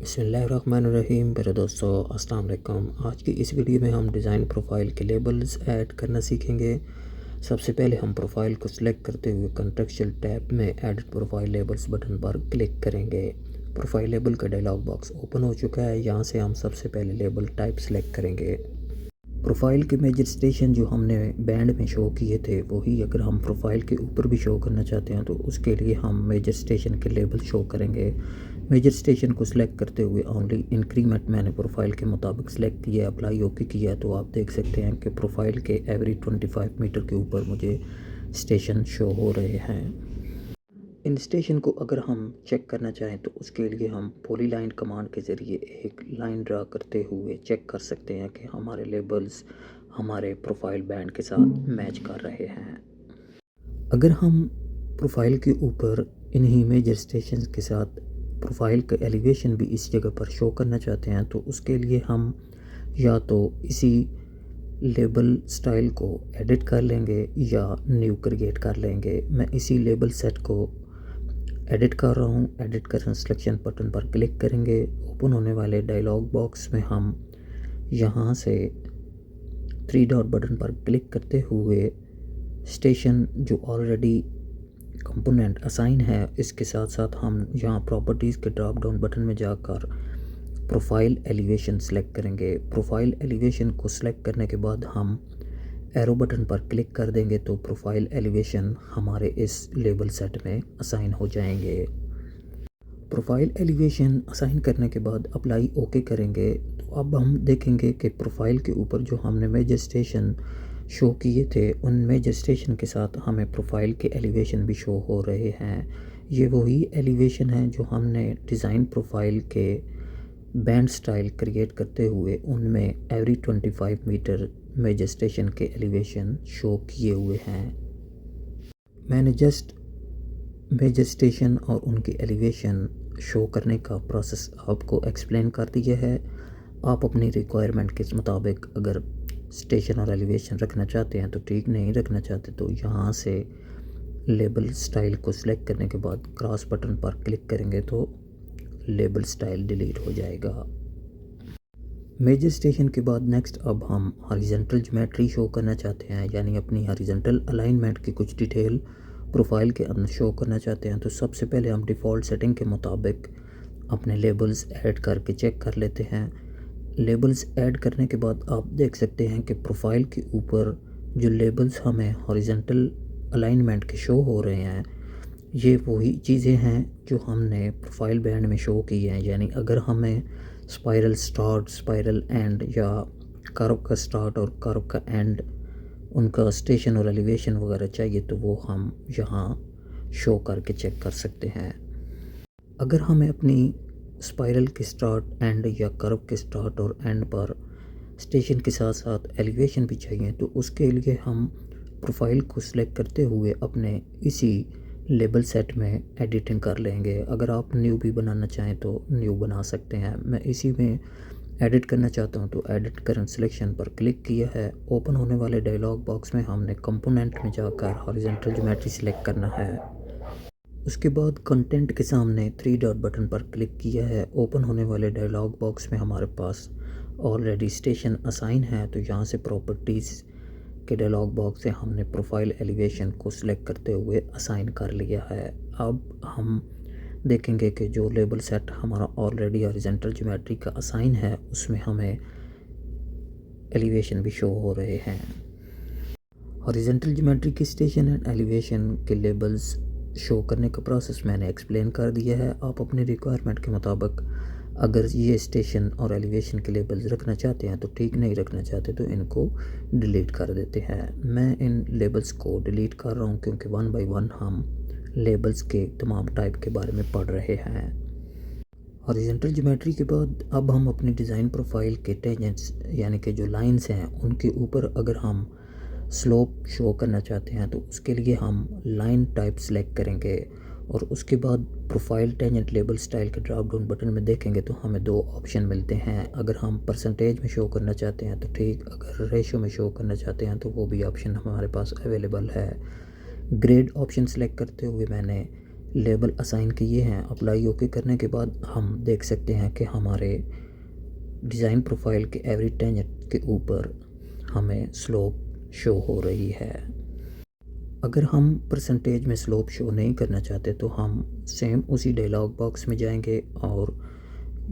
बिस्मिल्लाहिर्रहमानिर्रहीम। मेरे दोस्तों अस्सलाम वालेकुम। आज की इस वीडियो में हम डिज़ाइन प्रोफाइल के लेबल्स ऐड करना सीखेंगे। सबसे पहले हम प्रोफाइल को सिलेक्ट करते हुए कॉन्टेक्सचुअल टैब में एडिट प्रोफाइल लेबल्स बटन पर क्लिक करेंगे। प्रोफाइल लेबल का डायलॉग बॉक्स ओपन हो चुका है। यहाँ से हम सबसे पहले लेबल टाइप सेलेक्ट करेंगे। प्रोफाइल के मेजर स्टेशन जो हमने बैंड में शो किए थे वही अगर हम प्रोफाइल के ऊपर भी शो करना चाहते हैं तो उसके लिए हम मेजर स्टेशन के लेबल शो करेंगे। मेजर स्टेशन को सिलेक्ट करते हुए ओनली इंक्रीमेंट मैंने प्रोफाइल के मुताबिक सिलेक्ट किया, अप्लाई ओके किया तो आप देख सकते हैं कि प्रोफाइल के एवरी 25 मीटर के ऊपर मुझे स्टेशन शो हो रहे हैं। इन स्टेशन को अगर हम चेक करना चाहें तो उसके लिए हम पॉलीलाइन कमांड के ज़रिए एक लाइन ड्रा करते हुए चेक कर सकते हैं कि हमारे लेबल्स हमारे प्रोफाइल बैंड के साथ मैच कर रहे हैं। अगर हम प्रोफाइल के ऊपर इन्हीं मेजर स्टेशन के साथ प्रोफाइल का एलिवेशन भी इस जगह पर शो करना चाहते हैं तो उसके लिए हम या तो इसी लेबल स्टाइल को एडिट कर लेंगे या न्यू क्रिएट कर लेंगे। मैं इसी लेबल सेट को एडिट कर रहा हूँ। एडिट कर सिलेक्शन बटन पर क्लिक करेंगे। ओपन होने वाले डायलॉग बॉक्स में हम यहाँ से 3 डॉट बटन पर क्लिक करते हुए स्टेशन जो ऑलरेडी कंपोनेंट असाइन है इसके साथ साथ हम यहाँ प्रॉपर्टीज़ के ड्रॉप डाउन बटन में जाकर प्रोफाइल एलिवेशन सेलेक्ट करेंगे। प्रोफाइल एलिवेशन को सिलेक्ट करने के बाद हम एरो बटन पर क्लिक कर देंगे तो प्रोफाइल एलिवेशन हमारे इस लेबल सेट में असाइन हो जाएंगे। प्रोफाइल एलिवेशन असाइन करने के बाद अप्लाई ओके करेंगे तो अब हम देखेंगे कि प्रोफाइल के ऊपर जो हमने मेजर स्टेशन शो किए थे उन मेजर स्टेशन के साथ हमें प्रोफाइल के एलिवेशन भी शो हो रहे हैं। ये वही एलिवेशन हैं जो हमने डिज़ाइन प्रोफाइल के बैंड स्टाइल क्रिएट करते हुए उनमें एवरी 25 मीटर मेजर स्टेशन के एलिवेशन शो किए हुए हैं। मैंने जस्ट मेजर स्टेशन और उनके एलिवेशन शो करने का प्रोसेस आपको एक्सप्लेन कर दिया है। आप अपनी रिक्वायरमेंट के मुताबिक अगर स्टेशन और एलिवेशन रखना चाहते हैं तो ठीक, नहीं रखना चाहते तो यहाँ से लेबल स्टाइल को सिलेक्ट करने के बाद क्रॉस बटन पर क्लिक करेंगे तो लेबल स्टाइल डिलीट हो जाएगा। मेजर स्टेशन के बाद नेक्स्ट अब हम हॉरिजॉन्टल ज्योमेट्री शो करना चाहते हैं, यानी अपनी हॉरिजॉन्टल अलाइनमेंट की कुछ डिटेल प्रोफाइल के अंदर शो करना चाहते हैं। तो सबसे पहले हम डिफ़ॉल्ट सेटिंग के मुताबिक अपने लेबल्स ऐड करके चेक कर लेते हैं। लेबल्स ऐड करने के बाद आप देख सकते हैं कि प्रोफाइल के ऊपर जो लेबल्स हमें हॉरिजॉन्टल अलाइनमेंट के शो हो रहे हैं ये वही चीज़ें हैं जो हमने प्रोफाइल बैंड में शो की हैं। यानी अगर हमें स्पाइरल स्टार्ट, स्पाइरल एंड या कर्व का स्टार्ट और कर्व का एंड उनका स्टेशन और एलिवेशन वगैरह चाहिए तो वो हम यहाँ शो करके चेक कर सकते हैं। अगर हमें अपनी स्पाइरल के स्टार्ट एंड या कर्व के स्टार्ट और एंड पर स्टेशन के साथ साथ एलिवेशन भी चाहिए तो उसके लिए हम प्रोफाइल को सिलेक्ट करते हुए अपने इसी लेबल सेट में एडिटिंग कर लेंगे। अगर आप न्यू भी बनाना चाहें तो न्यू बना सकते हैं। मैं इसी में एडिट करना चाहता हूं तो एडिट करंट सिलेक्शन पर क्लिक किया है। ओपन होने वाले डायलॉग बॉक्स में हमने कंपोनेंट में जाकर हॉरिजॉन्टल ज्योमेट्री सिलेक्ट करना है। उसके बाद कंटेंट के सामने 3 डॉट बटन पर क्लिक किया है। ओपन होने वाले डायलॉग बॉक्स में हमारे पास ऑलरेडी स्टेशन असाइन है तो यहाँ से प्रॉपर्टीज़ के डायलॉग बॉक्स से हमने प्रोफाइल एलिवेशन को सिलेक्ट करते हुए असाइन कर लिया है। अब हम देखेंगे कि जो लेबल सेट हमारा ऑलरेडी हॉरिजॉन्टल ज्योमेट्री का असाइन है उसमें हमें एलिवेशन भी शो हो रहे हैं। हॉरिजॉन्टल ज्योमेट्री की स्टेशन एंड एलिवेशन के लेबल्स शो करने का प्रोसेस मैंने एक्सप्लेन कर दिया है। आप अपनी रिक्वायरमेंट के मुताबिक अगर ये स्टेशन और एलिवेशन के लेबल्स रखना चाहते हैं तो ठीक, नहीं रखना चाहते तो इनको डिलीट कर देते हैं। मैं इन लेबल्स को डिलीट कर रहा हूँ क्योंकि 1 बाय 1 हम लेबल्स के तमाम टाइप के बारे में पढ़ रहे हैं। हॉरिजॉन्टल ज्योमेट्री के बाद अब हम अपनी डिज़ाइन प्रोफाइल के टेंजेंट्स यानी कि जो लाइंस हैं उनके ऊपर अगर हम स्लोप शो करना चाहते हैं तो उसके लिए हम लाइन टाइप सेलेक्ट करेंगे और उसके बाद प्रोफाइल टेंजेंट लेबल स्टाइल के ड्रॉप डाउन बटन में देखेंगे तो हमें 2 ऑप्शन मिलते हैं। अगर हम परसेंटेज में शो करना चाहते हैं तो ठीक, अगर रेशो में शो करना चाहते हैं तो वो भी ऑप्शन हमारे पास अवेलेबल है। ग्रेड ऑप्शन सेलेक्ट करते हुए मैंने लेबल असाइन किए हैं। अप्लाई ओके करने के बाद हम देख सकते हैं कि हमारे डिज़ाइन प्रोफाइल के एवरी टेंजेंट के ऊपर हमें स्लोप शो हो रही है। अगर हम परसेंटेज में स्लोप शो नहीं करना चाहते तो हम सेम उसी डायलॉग बॉक्स में जाएंगे और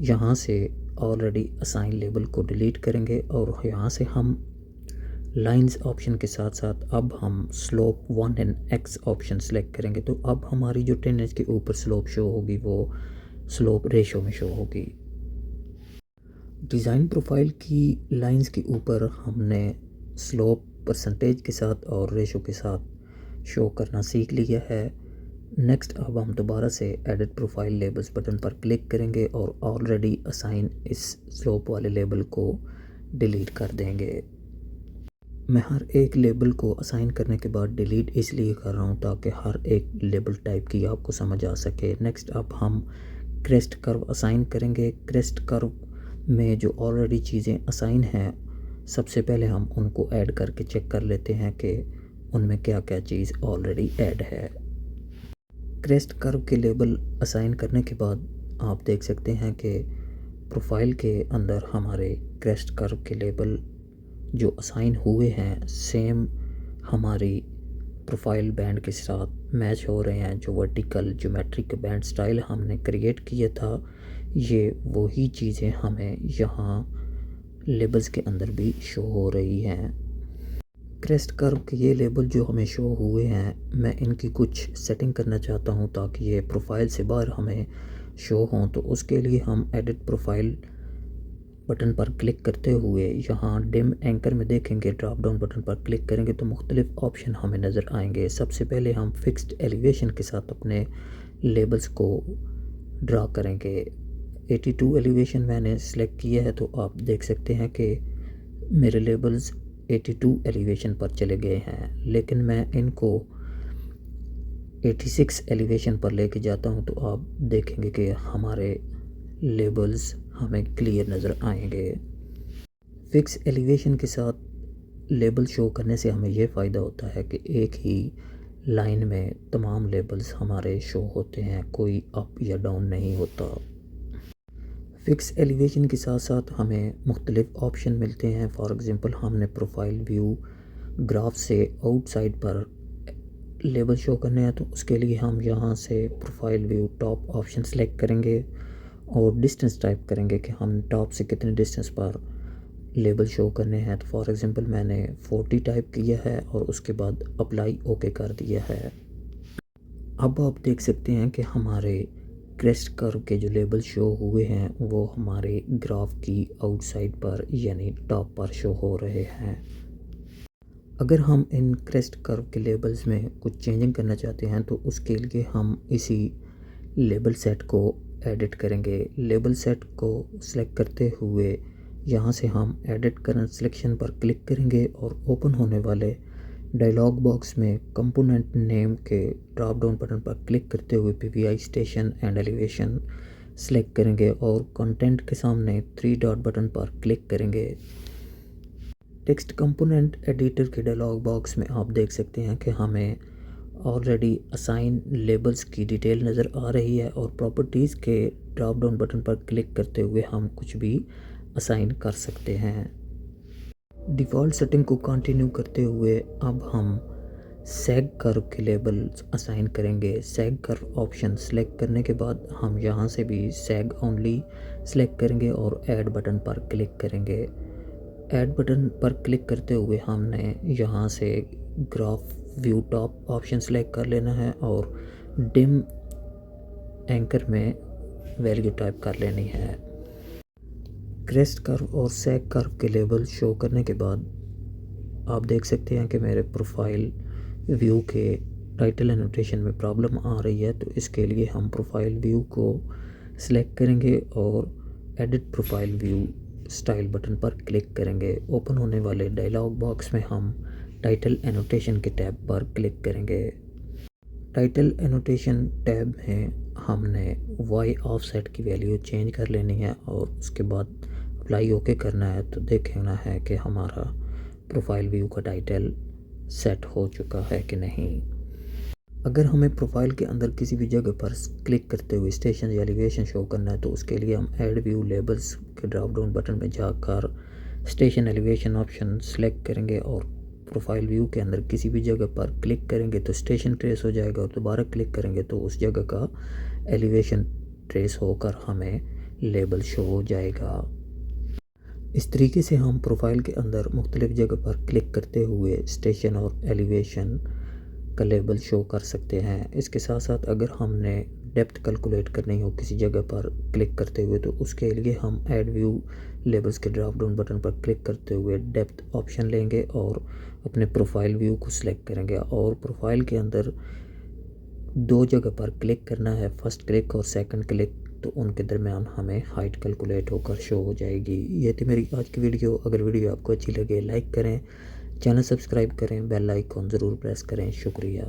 यहाँ से ऑलरेडी असाइन लेबल को डिलीट करेंगे और यहाँ से हम लाइंस ऑप्शन के साथ साथ अब हम slope 1 and x option select करेंगे। तो अब हमारी जो 10 के ऊपर स्लोप शो होगी वो स्लोप रेशो में शो होगी। डिज़ाइन प्रोफाइल की लाइंस के ऊपर हमने स्लोप परसेंटेज के साथ और रेशो के साथ शो करना सीख लिया है। नेक्स्ट अब हम दोबारा से एडिट प्रोफाइल लेबल्स बटन पर क्लिक करेंगे और ऑलरेडी असाइन इस स्लोप वाले लेबल को डिलीट कर देंगे। मैं हर एक लेबल को असाइन करने के बाद डिलीट इसलिए कर रहा हूँ ताकि हर एक लेबल टाइप की आपको समझ आ सके। नेक्स्ट अब हम क्रेस्ट कर्व असाइन करेंगे। क्रेस्ट कर्व में जो ऑलरेडी चीज़ें असाइन हैं सबसे पहले हम उनको ऐड करके चेक कर लेते हैं कि उनमें क्या क्या चीज़ ऑलरेडी ऐड है। क्रेस्ट कर्व के लेबल असाइन करने के बाद आप देख सकते हैं कि प्रोफाइल के अंदर हमारे क्रेस्ट कर्व के लेबल जो असाइन हुए हैं सेम हमारी प्रोफाइल बैंड के साथ मैच हो रहे हैं। जो वर्टिकल ज्योमेट्रिक बैंड स्टाइल हमने क्रिएट किया था ये वही चीज़ें हमें यहाँ लेबल्स के अंदर भी शो हो रही हैं। क्रेस्ट कर्व के ये लेबल जो हमें शो हुए हैं मैं इनकी कुछ सेटिंग करना चाहता हूँ ताकि ये प्रोफाइल से बाहर हमें शो हों। तो उसके लिए हम एडिट प्रोफाइल बटन पर क्लिक करते हुए यहाँ डिम एंकर में देखेंगे, ड्रॉप डाउन बटन पर क्लिक करेंगे तो मुख्तलिफ ऑप्शन हमें नज़र आएंगे। सबसे पहले हम फिक्स्ड एलिवेशन के साथ अपने लेबल्स को ड्रा करेंगे। 82 एलिवेशन मैंने सेलेक्ट किया है तो आप देख सकते हैं कि मेरे लेबल्स 82 एलिवेशन पर चले गए हैं, लेकिन मैं इनको 86 एलिवेशन पर लेके जाता हूं तो आप देखेंगे कि हमारे लेबल्स हमें क्लियर नज़र आएंगे। फिक्स एलिवेशन के साथ लेबल शो करने से हमें यह फ़ायदा होता है कि एक ही लाइन में तमाम लेबल्स हमारे शो होते हैं, कोई अप या डाउन नहीं होता। फिक्स एलिवेशन के साथ साथ हमें मुख्तलिफ ऑप्शन मिलते हैं। फॉर एग्ज़ाम्पल हमने प्रोफाइल व्यू ग्राफ से आउटसाइड पर लेबल शो करने हैं तो उसके लिए हम यहाँ से profile view top option select करेंगे और डिस्टेंस टाइप करेंगे कि हम टॉप से कितने डिस्टेंस पर लेबल शो करने हैं। तो फॉर एग्ज़ाम्पल मैंने 40 टाइप किया है और उसके बाद अप्लाई ओके कर दिया है। अब आप देख सकते हैं कि हमारे क्रेस्ट कर्व के जो लेबल शो हुए हैं वो हमारे ग्राफ की आउटसाइड पर यानी टॉप पर शो हो रहे हैं। अगर हम इन क्रेस्ट कर्व के लेबल्स में कुछ चेंजिंग करना चाहते हैं तो उसके लिए हम इसी लेबल सेट को एडिट करेंगे। लेबल सेट को सिलेक्ट करते हुए यहाँ से हम एडिट करंट सिलेक्शन पर क्लिक करेंगे और ओपन होने वाले डायलॉग बॉक्स में कंपोनेंट नेम के ड्रॉप डाउन बटन पर क्लिक करते हुए PVI station and elevation select करेंगे और कंटेंट के सामने 3 डॉट बटन पर क्लिक करेंगे। टेक्स्ट कंपोनेंट एडिटर के डायलॉग बॉक्स में आप देख सकते हैं कि हमें ऑलरेडी असाइन लेबल्स की डिटेल नज़र आ रही है और प्रॉपर्टीज़ के ड्रॉप डाउन बटन पर क्लिक करते हुए हम कुछ भी असाइन कर सकते हैं। डिफ़ॉल्ट सेटिंग को कंटिन्यू करते हुए अब हम सैग कर्व के लेबल असाइन करेंगे। सैग कर्व ऑप्शन सेलेक्ट करने के बाद हम यहाँ से भी सैग ओनली सेलेक्ट करेंगे और ऐड बटन पर क्लिक करेंगे। ऐड बटन पर क्लिक करते हुए हमने यहाँ से graph view top option select कर लेना है और डिम एंकर में वैल्यू टाइप कर लेनी है। क्रेस्ट कर्व और सैग कर्व के लेबल शो करने के बाद आप देख सकते हैं कि मेरे प्रोफाइल व्यू के टाइटल एनोटेशन में प्रॉब्लम आ रही है। तो इसके लिए हम प्रोफाइल व्यू को सिलेक्ट करेंगे और edit profile view style button पर क्लिक करेंगे। ओपन होने वाले डायलॉग बॉक्स में हम टाइटल एनोटेशन के टैब पर क्लिक करेंगे। टाइटल एनोटेशन टैब में हमने वाई ऑफसेट की वैल्यू चेंज कर लेनी है और उसके बाद अप्लाई ओके करना है। तो देखना है कि हमारा प्रोफाइल व्यू का टाइटल सेट हो चुका है कि नहीं। अगर हमें प्रोफाइल के अंदर किसी भी जगह पर क्लिक करते हुए स्टेशन या एलिवेशन शो करना है तो उसके लिए हम ऐड व्यू लेबल्स के ड्रॉप डाउन बटन में जाकर स्टेशन एलिवेशन ऑप्शन सेलेक्ट करेंगे और प्रोफाइल व्यू के अंदर किसी भी जगह पर क्लिक करेंगे तो स्टेशन ट्रेस हो जाएगा और दोबारा क्लिक करेंगे तो उस जगह का एलिवेशन ट्रेस होकर हमें लेबल शो हो जाएगा। इस तरीके से हम प्रोफाइल के अंदर मुख्तलिफ जगह पर क्लिक करते हुए स्टेशन और एलिवेशन का लेबल शो कर सकते हैं। इसके साथ साथ अगर हमने डेप्थ कैलकुलेट करनी हो किसी जगह पर क्लिक करते हुए तो उसके लिए हम ऐड व्यू लेबल्स के ड्रॉप डाउन बटन पर क्लिक करते हुए डेप्थ ऑप्शन लेंगे और अपने प्रोफाइल व्यू को सिलेक्ट करेंगे और प्रोफाइल के अंदर दो जगह पर क्लिक करना है, फर्स्ट क्लिक और सेकंड क्लिक, तो उनके दरमियान हमें हाइट कैलकुलेट होकर शो हो जाएगी। ये थी मेरी आज की वीडियो। अगर वीडियो आपको अच्छी लगे लाइक करें, चैनल सब्सक्राइब करें, बेल आइकॉन ज़रूर प्रेस करें। शुक्रिया।